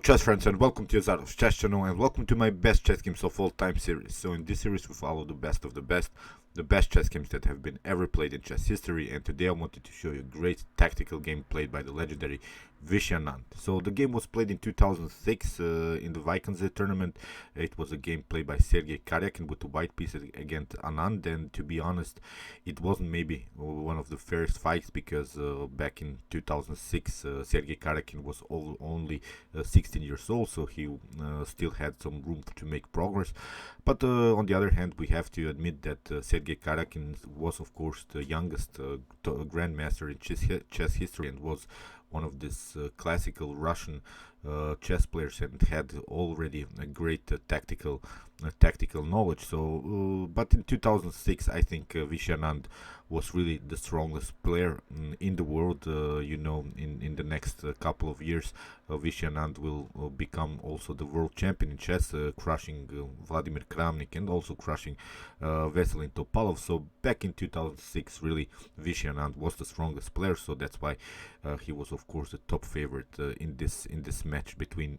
chess friends, and welcome to Jozarov's chess channel, and welcome to my best chess games of all time series. So in this series we follow the best of the best chess games that have been ever played in chess history, and today I wanted to show you a great tactical game played by the legendary Vishy Anand. So the game was played in 2006 in the Wijk tournament. It was a game played by Sergey Karjakin with the white piece against Anand, and to be honest, it wasn't maybe one of the fairest fights because back in 2006 Sergey Karjakin was only 16 years old, so he still had some room to make progress. But on the other hand, we have to admit that Sergey Karjakin was of course the youngest grandmaster in chess history, and was one of these classical Russian chess players, and had already a great tactical knowledge. So but in 2006 I think Vishy Anand was really the strongest player in the world. In the next couple of years Vishy Anand will become also the world champion in chess, crushing Vladimir Kramnik and also crushing Veselin Topalov. So back in 2006 really Vishy Anand was the strongest player, so that's why he was of course the top favorite in this match between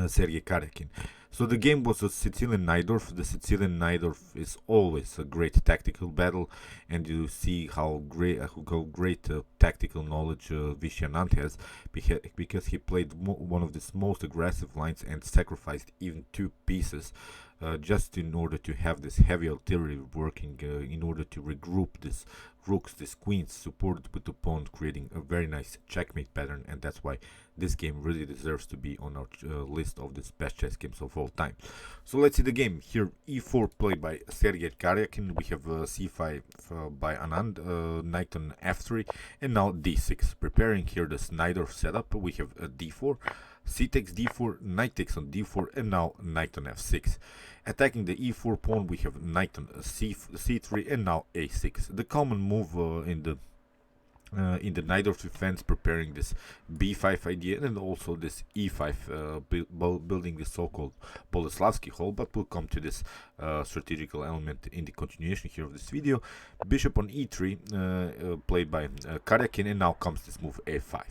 Sergey Karjakin. So the game was a Sicilian Najdorf. The Sicilian Najdorf is always a great tactical battle, and you see how great tactical knowledge Vishy Anand has, because he played one of the most aggressive lines and sacrificed even two pieces just in order to have this heavy artillery working, in order to regroup these rooks, these queens, supported with the pawn, creating a very nice checkmate pattern. And that's why this game really deserves to be on our list of the best chess games of all time. So let's see the game. Here e4 played by Sergey Karjakin, we have c5 by Anand, knight on f3, and now d6. Preparing here this Najdorf setup, we have d4, c takes d4, knight takes on d4, and now knight on f6. Attacking the e4 pawn, we have knight on c3, and now a6. The common move in the Najdorf defense, preparing this b5 idea, and also this e5, building the so-called Boleslavsky hole, but we'll come to this strategical element in the continuation here of this video. Bishop on e3 played by Karjakin, and now comes this move a5.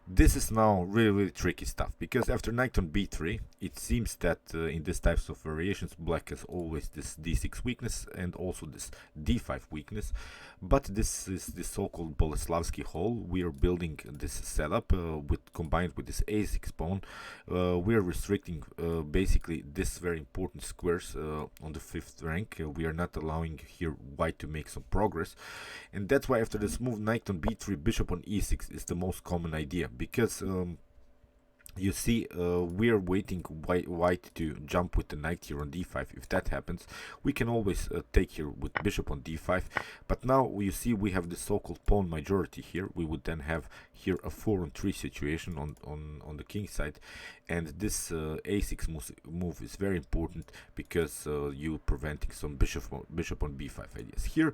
This is now really tricky stuff, because after knight on b3 it seems that in these types of variations black has always this d6 weakness and also this d5 weakness, but this is the so-called Boleslavsky hole. We are building this setup combined with this a6 pawn. We are restricting basically this very important squares on the 5th rank. We are not allowing here white to make some progress, and that's why after this move knight on b3 bishop on e6 is the most common idea, because you see we are waiting white to jump with the knight here on d5. If that happens, we can always take here with bishop on d5, but now you see we have the so-called pawn majority here. We would then have here a 4 on 3 situation on the king side, and this a6 move is very important, because you preventing some bishop on b5 ideas. Here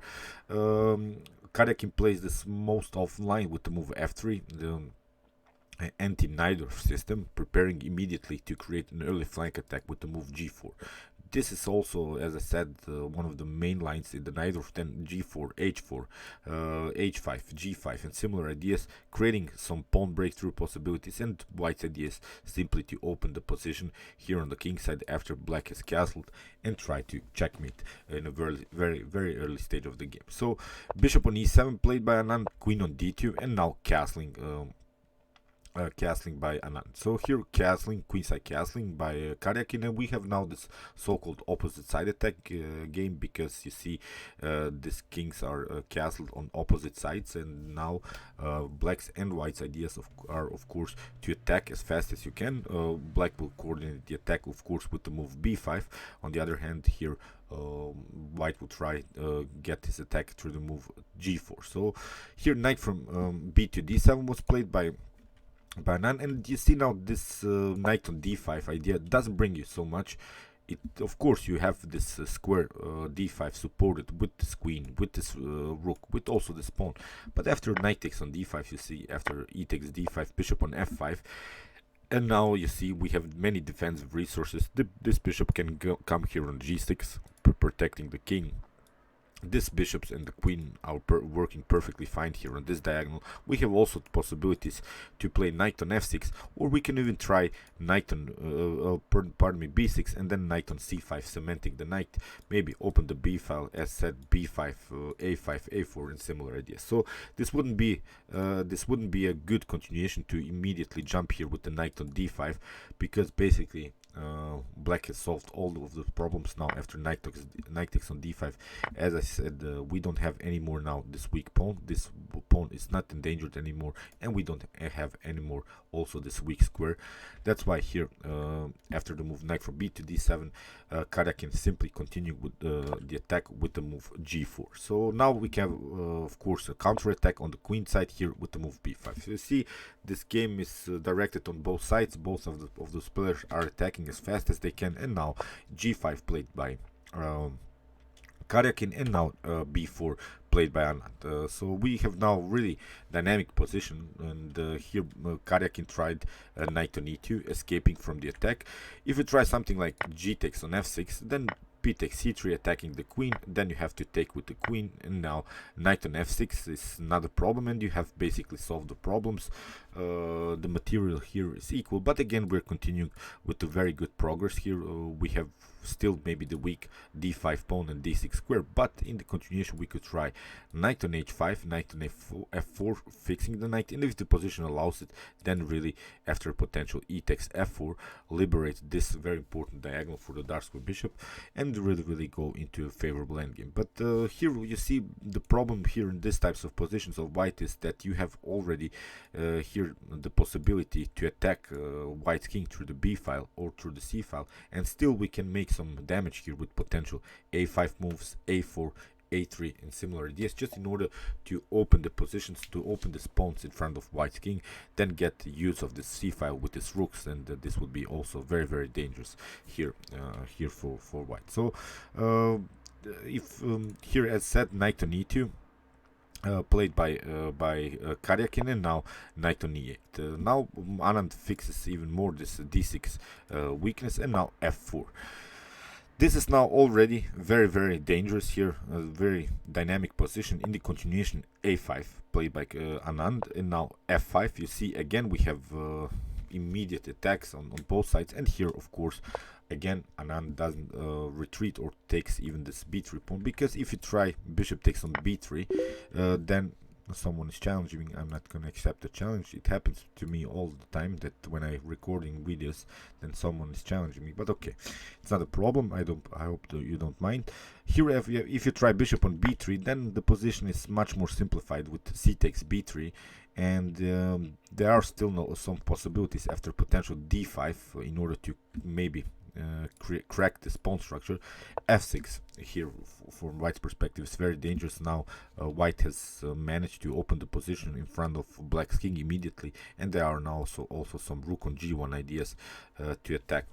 Karjakin plays this most offline with the move f3, the anti-Najdorf system, preparing immediately to create an early flank attack with the move g4. This is also, as I said, one of the main lines in the Najdorf. Then g4, h4, h5, g5, and similar ideas, creating some pawn breakthrough possibilities, and white's ideas simply to open the position here on the king side after black has castled and try to checkmate in a very early stage of the game. So bishop on e7 played by Anand, queen on d2, and now castling by Anand. So here castling, queenside castling by Karjakin, and we have now this so-called opposite side attack game, because you see these kings are castled on opposite sides, and now black's and white's ideas are of course to attack as fast as you can. Black will coordinate the attack of course with the move b5. On the other hand, here white will try get his attack through the move g4. So here knight from b to d7 was played by Anand, and you see now this knight on d5 idea doesn't bring you so much. Of course you have this square d5 supported with this queen, with this rook, with also this pawn, but after knight takes on d5, you see after e takes d5, bishop on f5, and now you see we have many defensive resources. This bishop can come here on g6, protecting the king. This bishops and the queen are working perfectly fine here on this diagonal. We have also possibilities to play knight on f6, or we can even try knight on b6 and then knight on c5, cementing the knight, maybe open the b file, as said, b5, a5, a4, and similar ideas. So this wouldn't be a good continuation to immediately jump here with the knight on d5, because basically black has solved all of the problems now after knight takes on d5. As I said, we don't have any more now this weak pawn. This pawn is not endangered anymore, and we don't have anymore also this weak square. That's why here, after the move knight from b to d7, Karjakin simply continue with the attack with the move g4. So now we can of course a counter attack on the queen side here with the move b5. So you see, this game is directed on both sides. Both of those players are attacking as fast as they can, and now g5 played by Karjakin, and now b4 played by Anand. So we have now really dynamic position, and here Karjakin tried knight on e2, escaping from the attack. If you try something like g takes on f6, then p takes c3, attacking the queen, then you have to take with the queen, and now knight on f6 is not a problem, and you have basically solved the problems. The material here is equal, but again we're continuing with the very good progress here. We have still maybe the weak d5 pawn and d6 square, but in the continuation we could try knight on h5, knight on f4, fixing the knight, and if the position allows it, then really after a potential e takes f4, liberate this very important diagonal for the dark square bishop, and really go into a favorable endgame. But here you see the problem here in these types of positions of white is that you have already here the possibility to attack white's king through the b file or through the c file, and still we can make some damage here with potential a5 moves, a4, a3, and similar ideas, just in order to open the positions, to open the spawns in front of white's king, then get use of the c file with his rooks, and this would be also very dangerous here here for white. So if here, as said, knight on e2 played by Karjakin, and now knight on e8. Now Anand fixes even more this d6 weakness, and now f4. This is now already very dangerous here, a very dynamic position. In the continuation, a5 played by Anand, and now f5. You see, again we have immediate attacks on both sides, and here of course again Anand doesn't retreat or takes even this b3 pawn, because if you try bishop takes on b3, then someone is challenging me. I'm not gonna accept the challenge. It happens to me all the time that when I recording videos, then someone is challenging me, but okay, it's not a problem. I hope that you don't mind. Here if you try bishop on b3, then the position is much more simplified with c takes b3, and there are still some possibilities after potential d5 in order to maybe crack this pawn structure. f6 here from white's perspective is very dangerous. Now white has managed to open the position in front of black's king immediately, and there are now also some rook on g1 ideas to attack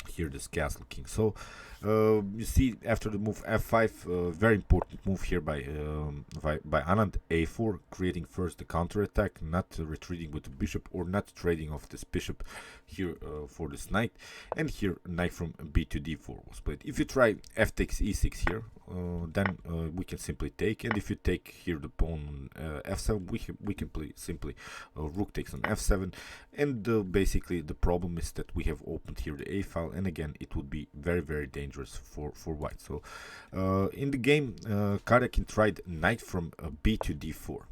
here this castle king. So you see, after the move f5, very important move here by Anand, a4, creating first the counter attack, not retreating with the bishop or not trading off this bishop here for this knight, and here knight from b to d4 was played. If you try f takes e6 here, then we can simply take, and if you take here the pawn f7, we can play simply rook takes on f7, and basically the problem is that we have opened here the a file, and again it would be very dangerous for white. So in the game, Karjakin tried knight from b to d4,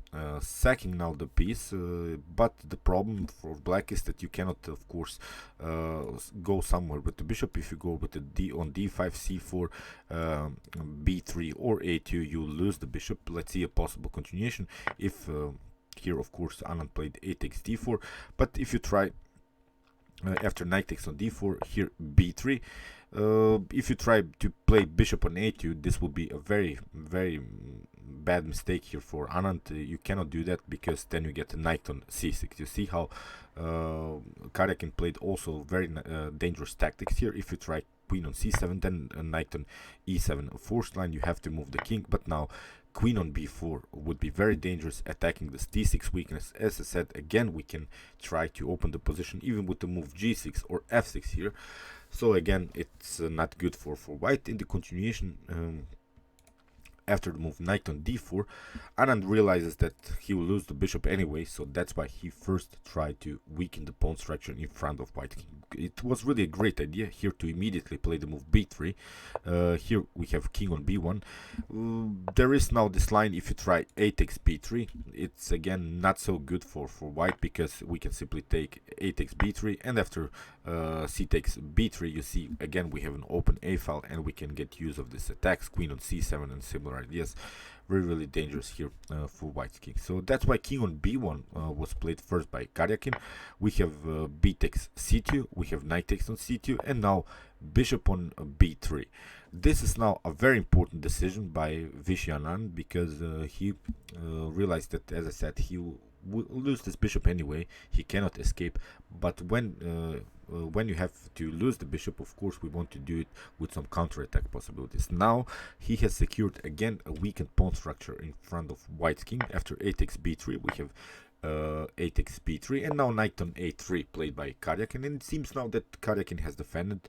sacking now the piece, but the problem for black is that you cannot of course go somewhere with the bishop. If you go with the d on d5, c4, b3 or a2, you lose the bishop. Let's see a possible continuation if here of course Anand played a takes d4, but if you try after knight takes on d4, here b3, if you try to play bishop on a2, this will be a very bad mistake here for Anand. You cannot do that, because then you get a knight on c6. You see how Karjakin played also very dangerous tactics here. If you try queen on c7, then a knight on e7, a forced line, you have to move the king, but now queen on b4 would be very dangerous, attacking this d6 weakness. As I said, again we can try to open the position even with the move g6 or f6 here. So again, it's not good for white. In the continuation, after the move knight on d4, Anand realizes that he will lose the bishop anyway, so that's why he first tried to weaken the pawn structure in front of white king. It was really a great idea here to immediately play the move b3. Here we have king on b1. There is now this line, if you try 8 takes b3, it's again not so good for white, because we can simply take 8 takes b3, and after c takes b3, you see again we have an open a file, and we can get use of this attacks, queen on c7 and similar ideas. Really dangerous here for white king. So that's why king on b1 was played first by Karjakin. We have b takes c2, we have knight takes on c2, and now bishop on b3. This is now a very important decision by Vishy Anand, because he realized that, as I said, he will lose this bishop anyway. He cannot escape. But when you have to lose the bishop, of course we want to do it with some counterattack possibilities. Now he has secured again a weakened pawn structure in front of white king. After 8 takes b3, we have 8 takes b3, and now knight on a3 played by Karjakin. And it seems now that Karjakin has defended,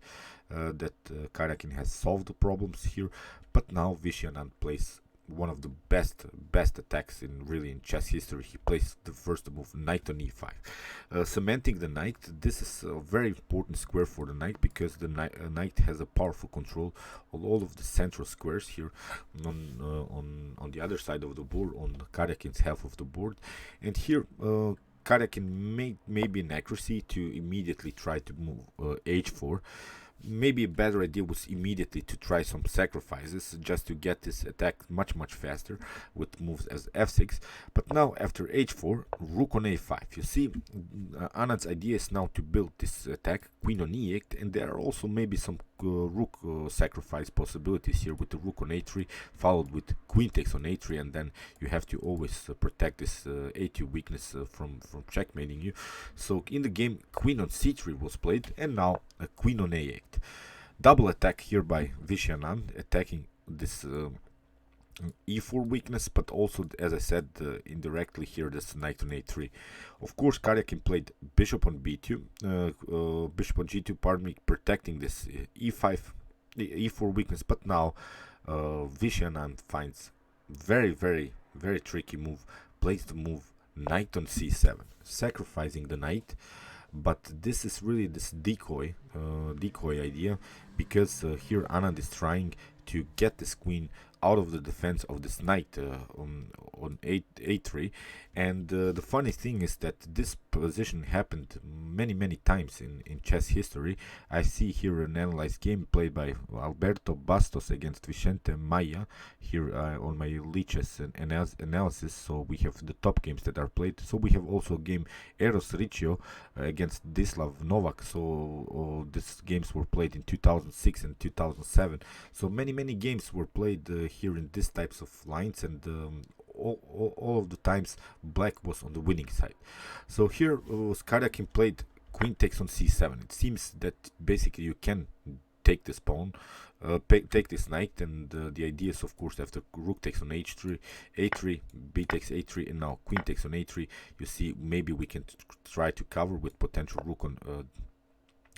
that Karjakin has solved the problems here. But now Vishy Anand plays one of the best attacks in chess history. He plays the first move, knight on e5, cementing the knight. This is a very important square for the knight, because the knight has a powerful control of all of the central squares here on the other side of the board, on Karjakin's half of the board. And here Karjakin may be an accuracy to immediately try to move h4. Maybe a better idea was immediately to try some sacrifices, just to get this attack much faster with moves as f6. But now after h4, rook on a5. You see, Anand's idea is now to build this attack, queen on e8, and there are also maybe some rook sacrifice possibilities here with the rook on a3, followed with queen takes on a3, and then you have to always protect this a2 weakness from checkmating you. So in the game, queen on c3 was played, and now a queen on a8. Double attack here by Vishy Anand, attacking this e4 weakness, but also, as I said, indirectly here, this knight on a3. Of course, Karjakin played bishop on b2, bishop on g2, pardon me, protecting this e5, e4 weakness. But now Vishy Anand finds very tricky move, plays the move knight on c7, sacrificing the knight. But this is really this decoy idea, because here Anand is trying to get this queen out of the defense of this knight on a3. And the funny thing is that this position happened many times in chess history. I see here an analyzed game played by Alberto Bastos against Vicente Maya here on my Lichess analysis. So we have the top games that are played. So we have also game Eros Riccio against Dislav Novak. So these games were played in 2006 and 2007. So many games were played here in these types of lines, and all of the times black was on the winning side. So here Karjakin played queen takes on c7. It seems that basically you can take this pawn, take this knight, and the idea is, of course, after rook takes on h3, a3, b takes a3, and now queen takes on a3, you see maybe we can try to cover with potential rook on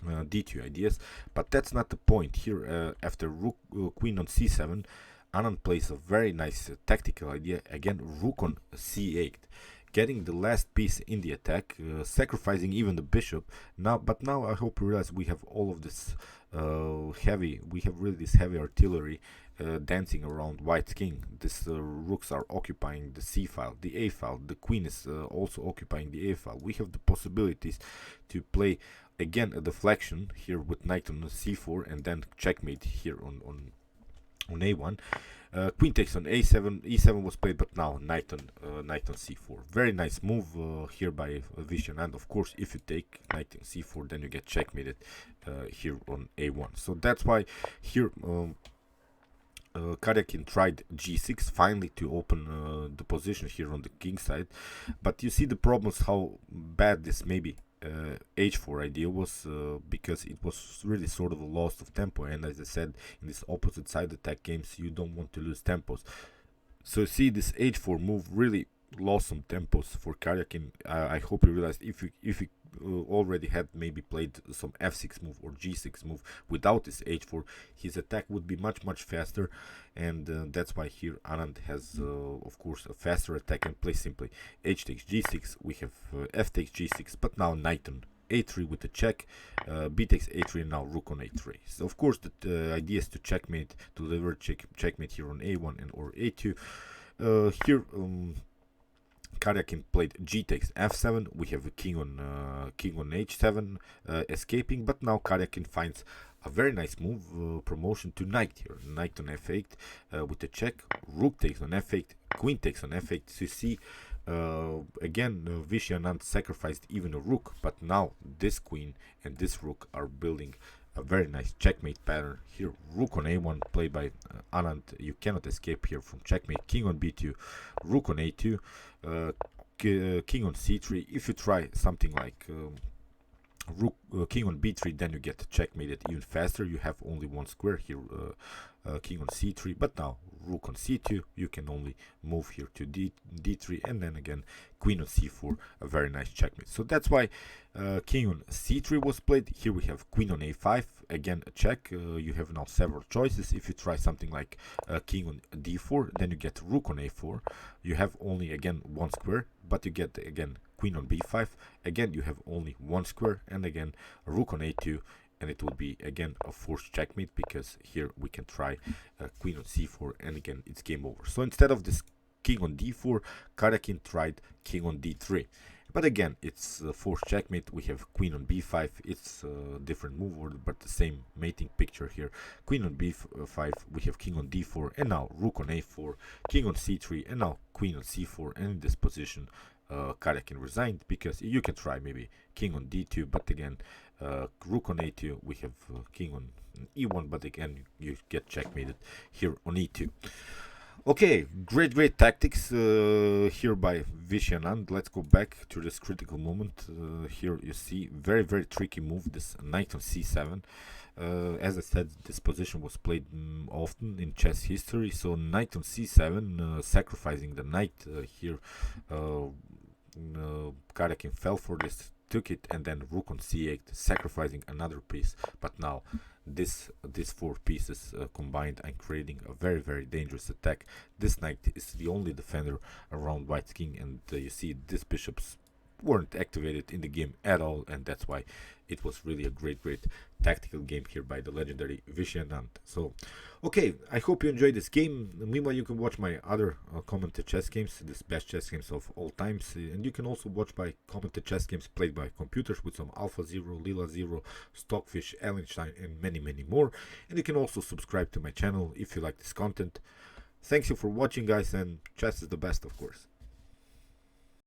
d2 ideas. But that's not the point here. After rook queen on c7, Anand plays a very nice tactical idea, again rook on c8, getting the last piece in the attack, sacrificing even the bishop. But now I hope you realize we have all of this heavy artillery dancing around white king. These rooks are occupying the c file, the a file. The queen is also occupying the a file. We have the possibilities to play again a deflection here with knight on c4, and then checkmate here on a1. Queen takes on a7, e7 was played, but now knight on c4. Very nice move here by Vishy Anand. Of course, if you take knight on c4, then you get checkmated here on a1. So that's why here Karjakin tried g6 finally to open the position here on the king side. But you see the problems, how bad this may be. H4 idea was because it was really sort of a loss of tempo, and as I said, in this opposite side attack games you don't want to lose tempos. So see, this H4 move really lost some tempos for Karjakin. I hope you realized if you already had maybe played some f6 move or g6 move without this h4, his attack would be much faster, and that's why here Anand has of course a faster attack and plays simply h takes g6. We have f takes g6, but now knight on a3 with the check, b takes a3, and now rook on a3. So of course the idea is to checkmate, to deliver checkmate here on a1 and or a2. Here Karjakin played g takes f7. We have a king on h7 escaping, but now Karjakin finds a very nice move, promotion to knight here, knight on f8 with the check, rook takes on f8, queen takes on f8. So you see again Vishy Anand sacrificed even a rook, but now this queen and this rook are building a very nice checkmate pattern. Here rook on a1 played by Anand. You cannot escape here from checkmate. King on b2, rook on a2, king on c3. If you try something like rook king on b3, then you get checkmated even faster. You have only one square here, king on c3, but now rook on c2, you can only move here to d3, and then again queen on c4, a very nice checkmate. So that's why king on c3 was played. Here we have queen on a5, again a check. You have now several choices. If you try something like king on d4, then you get rook on a4. You have only again one square, but you get again queen on b5. Again you have only one square, and again rook on a2, and it will be again a forced checkmate, because here we can try queen on c4, and again it's game over. So instead of this king on d4, Karjakin tried king on d3, but again it's a forced checkmate. We have queen on b5. It's a different move order, but the same mating picture here. Queen on b5, we have king on d4, and now rook on a4, king on c3, and now queen on c4. And in this position Karjakin resigned, because you can try maybe king on d2, but again rook on a2, we have king on e1, but again you get checkmated here on e2. Okay, great tactics here by Vishy Anand. Let's go back to this critical moment. Here you see very tricky move, this knight on c7. As I said, this position was played often in chess history. So knight on c7, sacrificing the knight here. Karjakin fell for this, took it, and then rook on c8, sacrificing another piece. But now these four pieces combined and creating a very dangerous attack. This knight is the only defender around white's king, and you see these bishops weren't activated in the game at all, and that's why it was really a great tactical game here by the legendary Vishy Anand. So okay, I hope you enjoyed this game. Meanwhile, you can watch my other commented chess games, this best chess games of all times, and you can also watch my commented chess games played by computers with some Alpha Zero, Lila Zero, Stockfish, Allenstein, and many more. And you can also subscribe to my channel if you like this content. Thanks you for watching, guys, and chess is the best, of course.